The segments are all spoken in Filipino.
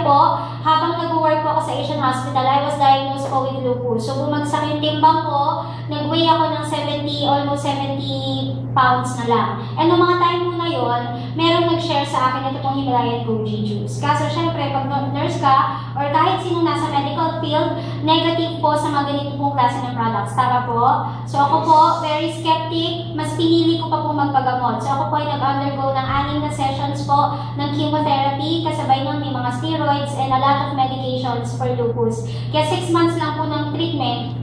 po, habang nag-work po ako sa Asian Hospital, I was diagnosed po with lupus. So bumagsak yung timbang ko, nag-weigh ako ng almost 70 pounds na lang. And noong mga time mo na yun, merong nag-share sa akin ito pong Himalayan Goji Juice. Kaso syempre, pag nurse ka, or kahit sino nasa medical field, negative po sa mga ganito pong klase ng products. Tama po? So ako po, very skeptic, mas pinili ko pa po magpagamot. So ako po ay nag-undergo ng 6 na sessions po ng chemotherapy, kasabay nun may mga steroids and a lot of medications for lupus. Kaya 6 months lang po ng treatment,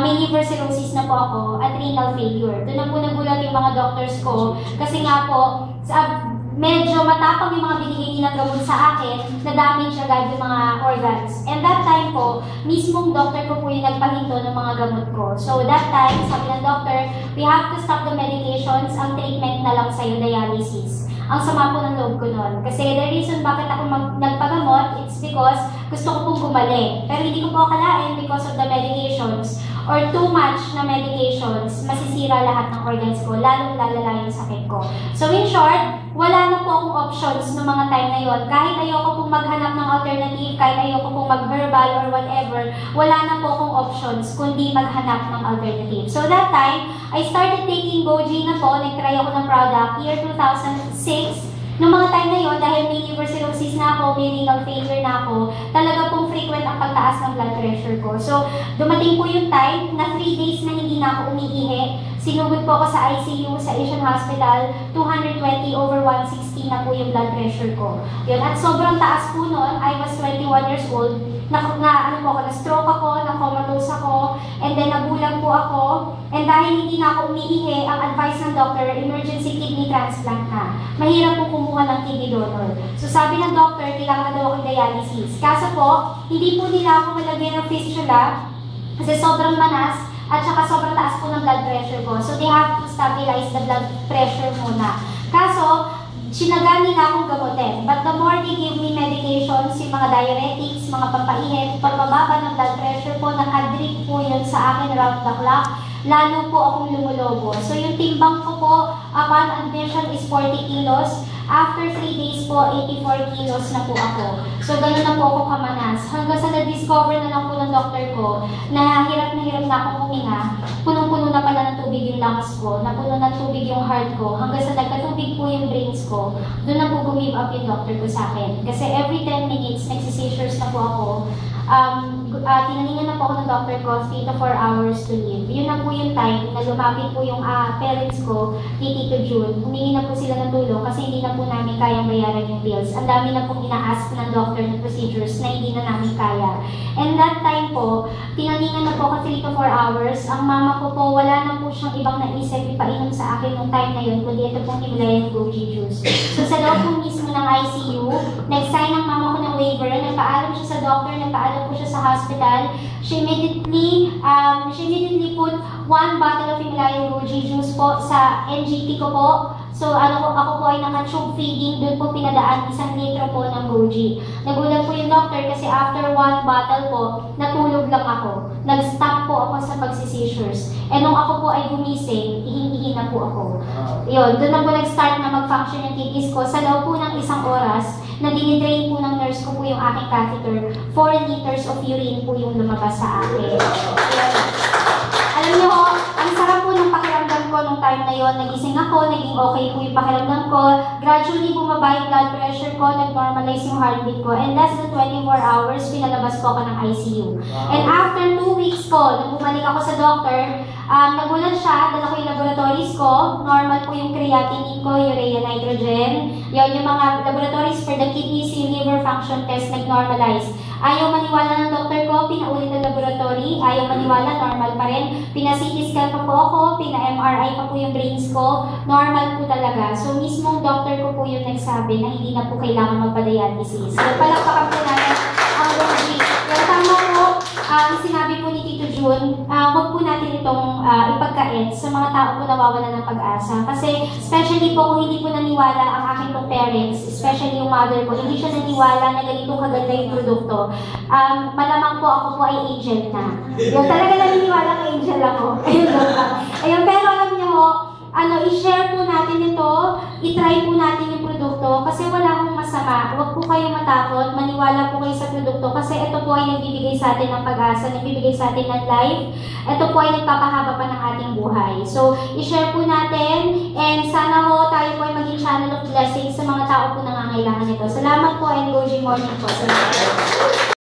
may liver cirrhosis na po ako at renal failure. Doon na po nagulat yung mga doctors ko kasi nga po, medyo matapang yung mga binigay nilang gamot sa akin na damage agad yung mga organs. And that time po, mismong doctor ko po yung nagpahinto ng mga gamot ko. So that time, sabi ng doctor, we have to stop the medications, ang treatment na lang sa'yo, dialysis. Ang sama po ng loob ko noon. Kasi the reason bakit ako nagpagamot, it's because gusto ko pong gumaling. Pero hindi ko po akalain because of the medications or too much na medications, masisira lahat ng organs ko, lalong lalala yung sakit ko. So in short, wala na po akong options ng mga time na yon. Kahit ayoko pong maghanap ng alternative, kahit ayoko pong mag-herbal or whatever, wala na po akong options kundi maghanap ng alternative. So that time, I started taking Goji na po, nag-try ako ng product, year 2006. Noong mga time na yon, dahil may liver cirrhosis na ako, may renal failure na ako, talaga pong frequent ang pagtaas ng blood pressure ko. So, dumating po yung time na 3 days na hindi na ako umiihi. Sinugod po ako sa ICU, sa Asian Hospital, 220/160 na po yung blood pressure ko. Yun, at sobrang taas po noon, I was 21 years old, na-stroke ako, na-comatose ako, and then nabulag po ako, and dahil hindi na ako umiihi, ang advice ng doctor, emergency kidney transplant na. Mahirap po kumuha ng kidney donor. So sabi ng doctor, kailangan na daw ako dialysis. Kaso po, hindi po nila ako malagyan ng fistula, kasi sobrang manas, at saka sobrang taas po ng blood pressure ko. So they have to stabilize the blood pressure muna. Kaso, sinaga nila akong gamutin. But the more they give me medications, yung mga diuretics, mga pampaihin, pagpababa ng blood pressure po, nakadrip po yun sa akin around the clock, lalo po akong lumulobo. So yung timbang ko po, upon admission is 40 kilos. After 3 days po, 84 kilos na po ako. So ganun na po ako kamanas. Hanggang sa na-discover na lang po ng doctor ko na hirap na akong huminga, punong-puno na pala ng tubig yung lungs ko, napuno ng tubig yung heart ko, hanggang sa nagkatubig po yung brains ko, doon na po give up yung doctor ko sa akin. Kasi every 10 minutes, nagsisizures na po ako. Tinaningan na po ako ng doctor ko 3 to 4 hours to live. Yun na po yung time na lumapit po yung parents ko kay Tito June. Humingi na po sila ng tulong kasi hindi na po namin kayang bayaran yung bills. Ang dami na pong ina-ask ng doctor ng procedures na hindi na namin kaya. And that time po, tinaningan na po ako 3 to 4 hours. Ang mama ko po, wala na po siyang ibang naisip ipainom sa akin nung time na yun, kundi ito pong Himalayan Goji Juice. So sa loob po mismo ng ICU, nag-sign ang mama ko ng waiver, nagpaalam siya sa doctor, nagpaalam po siya sa hospital. She immediately put 1 bottle of Himalayan Goji Juice po sa NGT ko po. So ako po ay naka-tube feeding, doon po pinadaan 1 litro po ng Goji. Nagulat po yung doctor kasi after 1 bottle po, natulog lang ako. Nag-stop po ako sa pagsisizures. E nung ako po ay gumising, ihingihin na po ako. Yun, doon na po nag-start na mag-function yung kidneys ko. Sa loob po ng 1 oras, na dinidrain po ng nurse ko po yung aking catheter, 4 liters of urine po yung lumabas sa akin. Alam niyo ho, ang sarap po ng pakiramdam ko nung time na yon. Nagising ako, naging okay po yung pakiramdam ko. Gradually bumaba yung blood pressure ko, nag-normalize yung heartbeat ko. And less than 24 hours, pinalabas po ako ng ICU. And after 2 weeks po, nung bumalik ako sa doctor, nagulat siya, dala ko yung laboratories ko. Normal po yung creatinine ko, urea nitrogen. Yun, yung mga laboratories for the kidneys, yung liver function test, nag-normalize. Ayaw maniwala ng doktor ko, pinaulit ang laboratory. Ayaw maniwala, normal pa rin. Pina-CT scan pa po ako, pina-MRI pa po yung brains ko. Normal po talaga. So, mismong doctor ko po yung nagsabi na hindi na po kailangan magpa-dialysis. So, palakpakan po natin ang Goji. Pero tama po, sinabi po ni Tito June, huwag po natin itong ipagkait sa mga tao po nawawala ng pag-asa. Kasi, especially po kung hindi po naniwala ang aking pong parents, especially yung mother ko, hindi siya naniwala na ganitong kaganda yung produkto. Malamang po ako po ay angel na. Yung talaga naniniwala kay angel ako. Ayun, pero alam niyo ho, i-share po natin ito, i-try po natin yung produkto kasi wala akong masama. Huwag po kayong matakot, maniwala po kayo sa produkto kasi ito po ay nagbibigay sa atin ng pag-asa, nagbibigay sa atin ng life. Ito po ay nagpapahaba pa ng ating buhay. So, i-share po natin and sana ho tayo po ay maging channel of blessing sa mga tao po nangangailangan nito. Salamat po and Goji Morning po. Salamat.